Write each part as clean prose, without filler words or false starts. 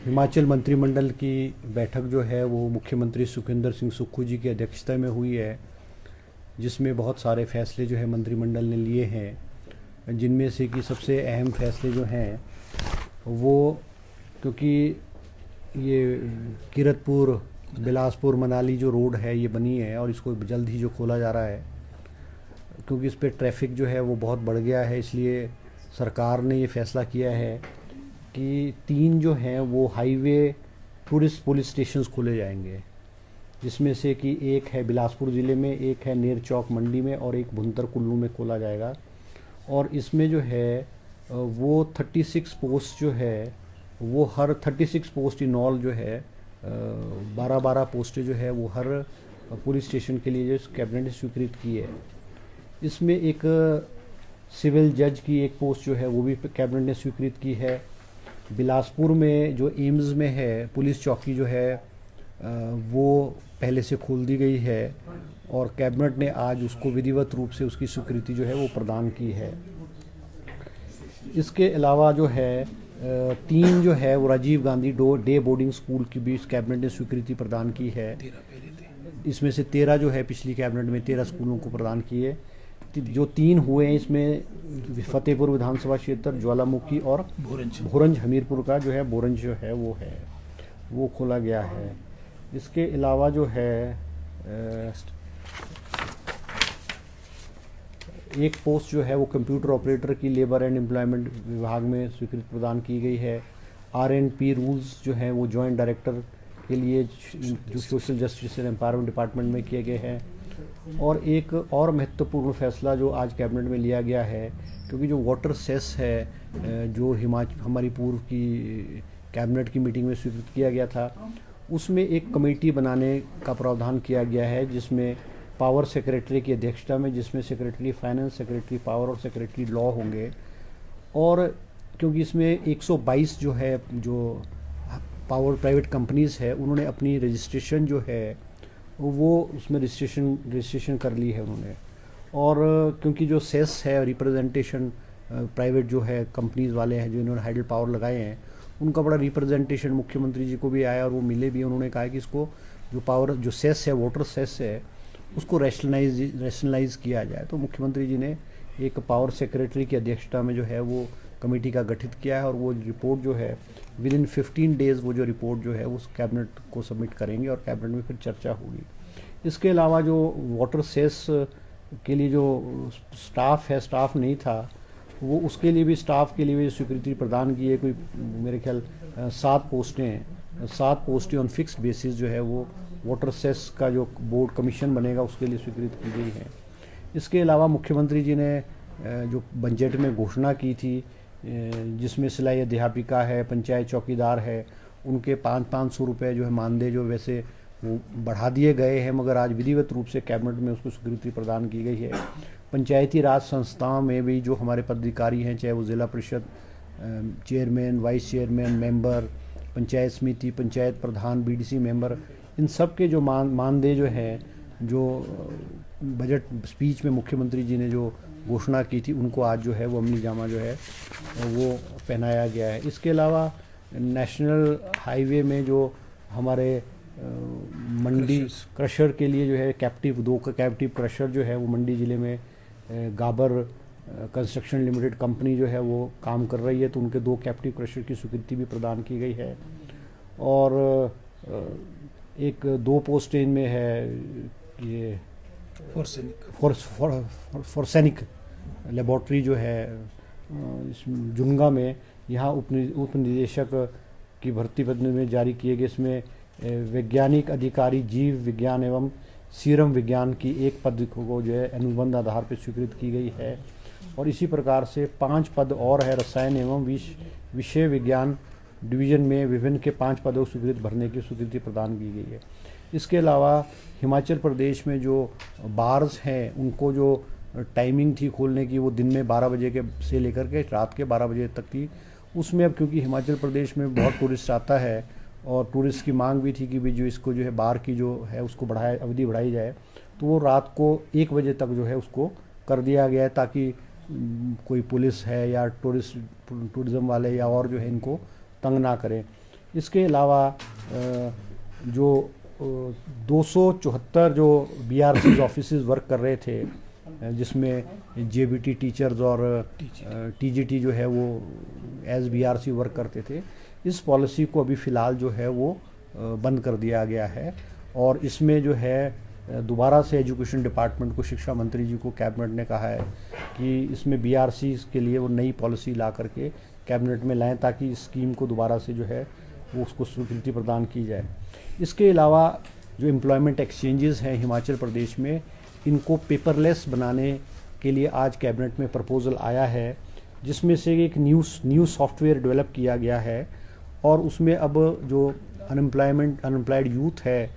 हिमाचल मंत्रिमंडल की बैठक जो है वो मुख्यमंत्री सुखविंदर सिंह सुक्खू जी की अध्यक्षता में हुई है, जिसमें बहुत सारे फैसले जो है मंत्रिमंडल ने लिए हैं, जिनमें से कि सबसे अहम फैसले जो हैं वो, क्योंकि ये कीरतपुर बिलासपुर मनाली जो रोड है ये बनी है और इसको जल्द ही जो खोला जा रहा है, क्योंकि इस पर ट्रैफिक जो है वो बहुत बढ़ गया है, इसलिए सरकार ने ये फैसला किया है कि 3 जो हैं वो हाईवे टूरिस्ट पुलिस स्टेशंस खोले जाएंगे, जिसमें से कि एक है बिलासपुर ज़िले में, एक है नेर चौक मंडी में और एक भुंतर कुल्लू में खोला जाएगा। और इसमें जो है वो 36 पोस्ट जो है वो हर 36 पोस्ट इन ऑल जो है 12-12 पोस्टें जो है वो हर पुलिस स्टेशन के लिए जो कैबिनेट ने स्वीकृत की है। इसमें एक सिविल जज की एक पोस्ट जो है वो भी कैबिनेट ने स्वीकृत की है। बिलासपुर में जो एम्स में है पुलिस चौकी जो है वो पहले से खोल दी गई है और कैबिनेट ने आज उसको विधिवत रूप से उसकी स्वीकृति जो है वो प्रदान की है। इसके अलावा जो है 3 जो है वो Rajiv Gandhi day boarding school की भी कैबिनेट ने स्वीकृति प्रदान की है। इसमें से 13 जो है पिछली कैबिनेट में 13 स्कूलों को प्रदान किए। जो 3 हुए हैं इसमें फतेहपुर विधानसभा क्षेत्र, ज्वालामुखी और भोरंज हमीरपुर का जो है भोरंज जो है वो खोला गया है। इसके अलावा जो है एक पोस्ट जो है वो कंप्यूटर ऑपरेटर की लेबर एंड एम्प्लॉयमेंट विभाग में स्वीकृति प्रदान की गई है। RNP रूल्स जो हैं वो जॉइंट डायरेक्टर के लिए जो social justice and empowerment department में किए गए हैं। और एक और महत्वपूर्ण फैसला जो आज कैबिनेट में लिया गया है, क्योंकि जो वाटर सेस है जो हमारी पूर्व की कैबिनेट की मीटिंग में स्वीकृत किया गया था, उसमें एक कमेटी बनाने का प्रावधान किया गया है, जिसमें पावर सेक्रेटरी की अध्यक्षता में, जिसमें सेक्रेटरी फाइनेंस, सेक्रेटरी पावर और सेक्रेटरी लॉ होंगे। और क्योंकि इसमें 122 जो है जो पावर प्राइवेट कंपनीज़ है उन्होंने अपनी रजिस्ट्रेशन जो है वो उसमें रजिस्ट्रेशन कर ली है उन्होंने। और क्योंकि जो सेस है रिप्रेजेंटेशन प्राइवेट जो है कंपनीज़ वाले हैं जो इन्होंने हाइडल पावर लगाए हैं, उनका बड़ा रिप्रेजेंटेशन मुख्यमंत्री जी को भी आया और वो मिले भी। उन्होंने कहा कि इसको जो पावर जो सेस है वाटर सेस है उसको रैशनलाइज किया जाए। तो मुख्यमंत्री जी ने एक पावर सेक्रेटरी की अध्यक्षता में जो है वो कमेटी का गठित किया है और वो रिपोर्ट जो है विद इन 15 डेज़ वो जो रिपोर्ट जो है उस कैबिनेट को सबमिट करेंगे और कैबिनेट में फिर चर्चा होगी। इसके अलावा जो वाटर सेस के लिए जो स्टाफ है, स्टाफ नहीं था, वो उसके लिए भी स्टाफ के लिए भी स्वीकृति प्रदान की है। कोई मेरे ख्याल 7 पोस्टें ऑन फिक्स बेसिस जो है वो वाटर सेस का जो बोर्ड कमीशन बनेगा उसके लिए स्वीकृत की गई है। इसके अलावा मुख्यमंत्री जी ने जो बजट में घोषणा की थी, जिसमें सिलाई अध्यापिका है, पंचायत चौकीदार है, उनके 500 रुपये जो है मानदेय जो वैसे वो बढ़ा दिए गए हैं, मगर आज विधिवत रूप से कैबिनेट में उसको स्वीकृति प्रदान की गई है। पंचायती राज संस्थाओं में भी जो हमारे पदाधिकारी हैं, चाहे वो जिला परिषद chairman, vice chairman, member, panchayat समिति, पंचायत प्रधान, BDC मेंबर, इन सब के जो मानदेय जो है, जो बजट स्पीच में मुख्यमंत्री जी ने जो घोषणा की थी, उनको आज जो है वो अमली जामा जो है वो पहनाया गया है। इसके अलावा नेशनल हाईवे में जो हमारे मंडी क्रशर के लिए जो है कैप्टिव क्रशर जो है वो मंडी ज़िले में गाबर कंस्ट्रक्शन लिमिटेड कंपनी जो है वो काम कर रही है, तो उनके 2 कैप्टिव क्रशर की स्वीकृति भी प्रदान की गई है। और एक 2 पोस्टें इनमें है ये फॉर्सैनिक लेबॉर्ट्री जो है इस जुनगा में, यहाँ उप निदेशक की भर्ती पद में जारी किए गए। इसमें वैज्ञानिक अधिकारी जीव विज्ञान एवं सीरम विज्ञान की एक पद को जो है अनुबंध आधार पर स्वीकृत की गई है। और इसी प्रकार से 5 पद और है रसायन एवं विषय विज्ञान डिवीज़न में विभिन्न के 5 पदों को स्वीकृत भरने की स्वीकृति प्रदान की गई है। इसके अलावा हिमाचल प्रदेश में जो बार्स हैं उनको जो टाइमिंग थी खोलने की, वो दिन में 12 बजे के से लेकर के रात के 12 बजे तक थी। उसमें अब क्योंकि हिमाचल प्रदेश में बहुत टूरिस्ट आता है और टूरिस्ट की मांग भी थी कि भी जो इसको जो है बार की जो है उसको अवधि बढ़ाई जाए, तो वो रात को 1 बजे तक जो है उसको कर दिया गया है, ताकि कोई पुलिस है या टूरिज्म वाले या और जो है इनको तंग ना करें। इसके अलावा जो 274 जो BRCs ऑफिसेज वर्क कर रहे थे, जिसमें JBT टीचर्स और TGT जो है वो एज BRC वर्क करते थे, इस पॉलिसी को अभी फ़िलहाल जो है वो बंद कर दिया गया है। और इसमें जो है दोबारा से एजुकेशन डिपार्टमेंट को, शिक्षा मंत्री जी को कैबिनेट ने कहा है कि इसमें BRC के लिए वो नई पॉलिसी ला करके कैबिनेट में लाएं, ताकि इस स्कीम को दोबारा से जो है वो उसको स्वीकृति प्रदान की जाए। इसके अलावा जो एम्प्लॉयमेंट एक्सचेंजेस हैं हिमाचल प्रदेश में, इनको पेपरलेस बनाने के लिए आज कैबिनेट में प्रपोजल आया है, जिसमें से एक न्यू सॉफ्टवेयर डेवलप किया गया है। और उसमें अब जो अनएम्प्लॉयड यूथ है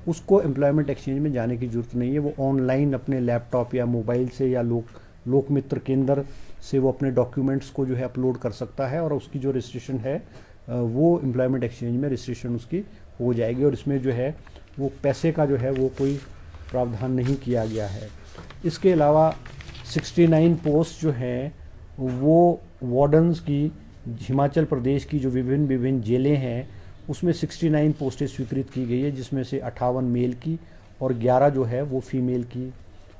उसको एम्प्लॉयमेंट एक्सचेंज में जाने की ज़रूरत नहीं है। वो ऑनलाइन अपने लैपटॉप या मोबाइल से या लोक मित्र केंद्र से वो अपने डॉक्यूमेंट्स को जो है अपलोड कर सकता है, और उसकी जो रजिस्ट्रेशन है वो एम्प्लॉयमेंट एक्सचेंज में रजिस्ट्रेशन उसकी हो जाएगी। और इसमें जो है वो पैसे का जो है वो कोई प्रावधान नहीं किया गया है। इसके अलावा 69 पोस्ट जो हैं वो वार्डन्स की, हिमाचल प्रदेश की जो विभिन्न जेलें हैं उसमें 69 पोस्टें स्वीकृत की गई है, जिसमें से 58 मेल की और 11 जो है वो फीमेल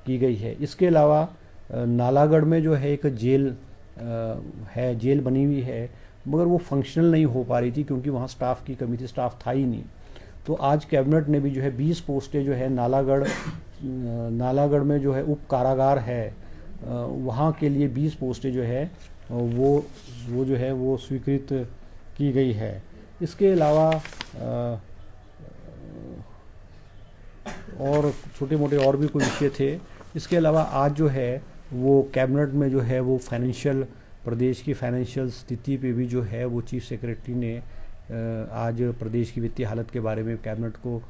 की गई है। इसके अलावा नालागढ़ में जो है एक जेल बनी हुई है, मगर वो फंक्शनल नहीं हो पा रही थी क्योंकि वहाँ स्टाफ की कमी थी, स्टाफ था ही नहीं। तो आज कैबिनेट ने भी जो है 20 पोस्टें जो है नालागढ़ में जो है उप कारागार है, वहाँ के लिए 20 पोस्टें जो है वो जो है वो स्वीकृत की गई है। इसके अलावा और छोटे मोटे और भी कोई विषय थे। इसके अलावा आज जो है वो कैबिनेट में जो है वो प्रदेश की फाइनेंशियल स्थिति पे भी जो है वो चीफ सेक्रेटरी ने आज प्रदेश की वित्तीय हालत के बारे में कैबिनेट को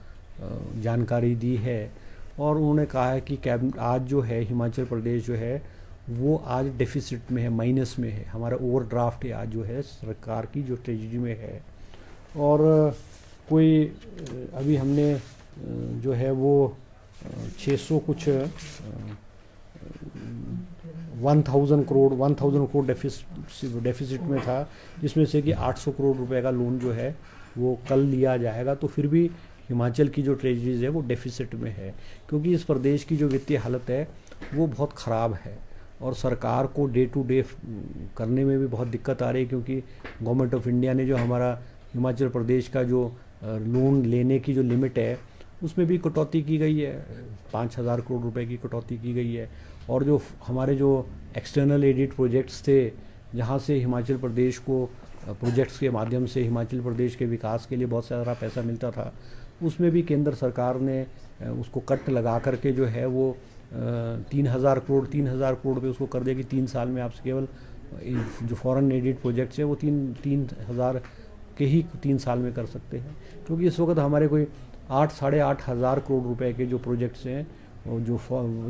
जानकारी दी है। और उन्होंने कहा है कि आज जो है हिमाचल प्रदेश जो है वो आज डेफिसिट में है, माइनस में है, हमारा ओवरड्राफ्ट है आज जो है सरकार की जो ट्रेजरी में है। और कोई अभी हमने जो है वो 600 कुछ 1000 करोड़ डेफिसिट में था, जिसमें से कि 800 करोड़ रुपए का लोन जो है वो कल लिया जाएगा। तो फिर भी हिमाचल की जो ट्रेजरीज है वो डेफिसिट में है, क्योंकि इस प्रदेश की जो वित्तीय हालत है वो बहुत ख़राब है और सरकार को डे टू डे करने में भी बहुत दिक्कत आ रही है, क्योंकि गवर्नमेंट ऑफ इंडिया ने जो हमारा हिमाचल प्रदेश का जो लोन लेने की जो लिमिट है उसमें भी कटौती की गई है, 5000 करोड़ रुपए की कटौती की गई है। और जो हमारे जो एक्सटर्नल एडिड प्रोजेक्ट्स थे, जहाँ से हिमाचल प्रदेश को प्रोजेक्ट्स के माध्यम से हिमाचल प्रदेश के विकास के लिए बहुत सारा पैसा मिलता था, उसमें भी केंद्र सरकार ने उसको कट लगा करके जो है वो 3000 करोड़ पे उसको कर दिया कि 3 साल में आपसे केवल जो फॉरेन एडिड प्रोजेक्ट्स हैं वो 3000 के ही 3 साल में कर सकते हैं। क्योंकि इस वक्त हमारे कोई 8-8.5 हज़ार करोड़ रुपए के जो प्रोजेक्ट्स हैं, जो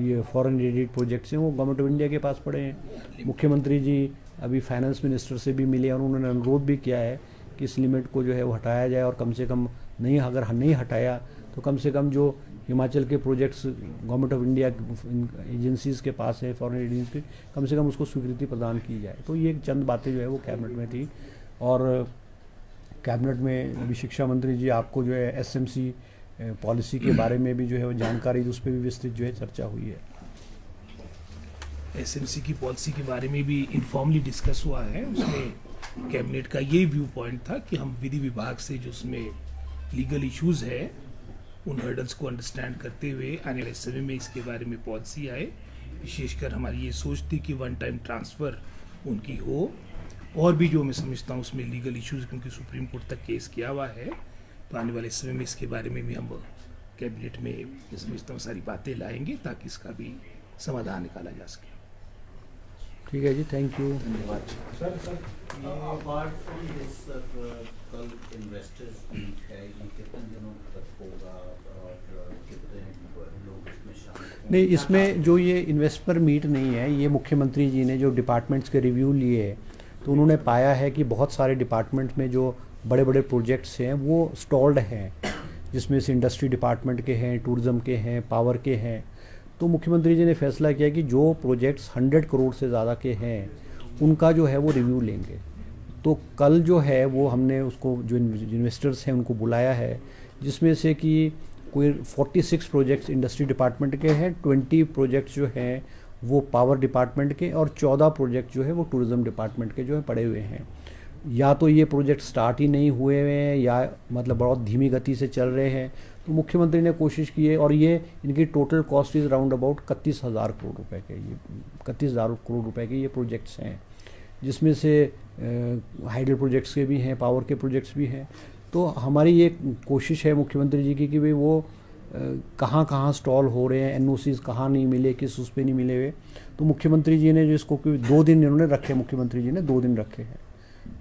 ये फॉरेन एडिड प्रोजेक्ट्स हैं, वो गवर्नमेंट ऑफ इंडिया के पास पड़े हैं। मुख्यमंत्री जी अभी फाइनेंस मिनिस्टर से भी मिले और उन्होंने अनुरोध भी किया है कि इस लिमिट को जो है वो हटाया जाए, और कम से कम अगर नहीं हटाया तो कम से कम जो हिमाचल के projects government of India agencies के पास है, फॉरेन एजेंसीज के, कम से कम उसको स्वीकृति प्रदान की जाए। तो ये चंद बातें जो है वो कैबिनेट में थी। और कैबिनेट में अभी शिक्षा मंत्री जी आपको जो है SMC पॉलिसी के बारे में भी जो है वो जानकारी, उस पर भी विस्तृत जो है चर्चा हुई है। SMC की पॉलिसी के बारे में भी इनफॉर्मली डिस्कस हुआ है। उसमें कैबिनेट का ये व्यू पॉइंट था कि हम विधि विभाग से जो उसमें लीगल इश्यूज है उन हर्डल्स को अंडरस्टैंड करते हुए आने वाले समय में इसके बारे में पॉलिसी आए। विशेषकर हमारी ये सोच थी कि वन टाइम ट्रांसफ़र उनकी हो, और भी जो मैं समझता हूँ उसमें लीगल इश्यूज, क्योंकि सुप्रीम कोर्ट तक केस किया हुआ है, तो आने वाले समय में इसके बारे में भी हम कैबिनेट में मैं समझता हूँ सारी बातें लाएंगे ताकि इसका भी समाधान निकाला जा सके। ठीक है जी, थैंक यू, धन्यवाद। सर अपार्ट फ्रॉम दिस कल इन्वेस्टर्स मीट है, ये कितने दिनों तक होगा और कितने लोग इसमें शामिल होंगे? नहीं, इसमें जो ये इन्वेस्टर मीट नहीं है, ये मुख्यमंत्री जी ने जो डिपार्टमेंट्स के रिव्यू लिए तो उन्होंने पाया है कि बहुत सारे डिपार्टमेंट में जो बड़े बड़े प्रोजेक्ट्स हैं वो स्टॉल्ड हैं, जिसमें से इंडस्ट्री डिपार्टमेंट के हैं, टूरिज़्म के हैं, पावर के हैं। तो मुख्यमंत्री जी ने फैसला किया कि जो प्रोजेक्ट्स 100 करोड़ से ज़्यादा के हैं उनका जो है वो रिव्यू लेंगे। तो कल जो है वो हमने उसको जो इन्वेस्टर्स हैं उनको बुलाया है, जिसमें से कि कोई 46 प्रोजेक्ट्स इंडस्ट्री डिपार्टमेंट के हैं, 20 प्रोजेक्ट्स जो हैं वो पावर डिपार्टमेंट के, और 14 प्रोजेक्ट जो है वो टूरिज़्म डिपार्टमेंट के जो है पड़े हुए हैं। या तो ये प्रोजेक्ट स्टार्ट ही नहीं हुए हैं या मतलब बहुत धीमी गति से चल रहे हैं। तो मुख्यमंत्री ने कोशिश की है, और ये इनकी total cost is round about 31,000 crore रुपए के, ये 31,000 करोड़ रुपए के ये प्रोजेक्ट्स हैं, जिसमें से हाइडल प्रोजेक्ट्स के भी हैं, पावर के प्रोजेक्ट्स भी हैं। तो हमारी ये कोशिश है मुख्यमंत्री जी की कि भाई वो कहाँ कहाँ स्टॉल हो रहे हैं, एनओसीज कहाँ नहीं मिले, किस उस पे नहीं मिले हुए। तो मुख्यमंत्री जी ने जो इसको 2 दिन इन्होंने रखे, मुख्यमंत्री जी ने 2 दिन रखे हैं।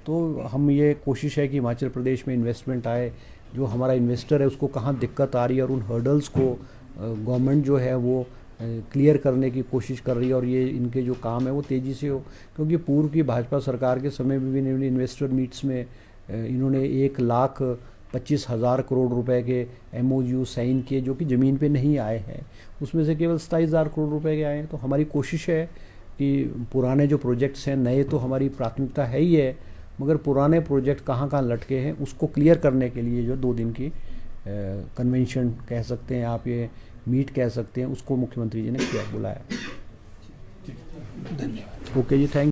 तो हम ये कोशिश है कि हिमाचल प्रदेश में इन्वेस्टमेंट आए, जो हमारा इन्वेस्टर है उसको कहाँ दिक्कत आ रही है, और उन हर्डल्स को गवर्नमेंट जो है वो क्लियर करने की कोशिश कर रही है, और ये इनके जो काम है वो तेज़ी से हो। क्योंकि पूर्व की भाजपा सरकार के समय में भी इन्वेस्टर मीट्स में इन्होंने 1,25,000 करोड़ रुपए के MOU साइन किए, जो कि ज़मीन पे नहीं आए हैं। उसमें से केवल 27,000 करोड़ रुपए के आए हैं। तो हमारी कोशिश है कि पुराने जो प्रोजेक्ट्स हैं, नए तो हमारी प्राथमिकता है ही है, मगर पुराने प्रोजेक्ट कहाँ कहाँ लटके हैं उसको क्लियर करने के लिए जो 2 दिन की कन्वेंशन कह सकते हैं आप, ये मीट कह सकते हैं, उसको मुख्यमंत्री जी ने किया, बुलाया। धन्यवाद। ओके जी, थैंक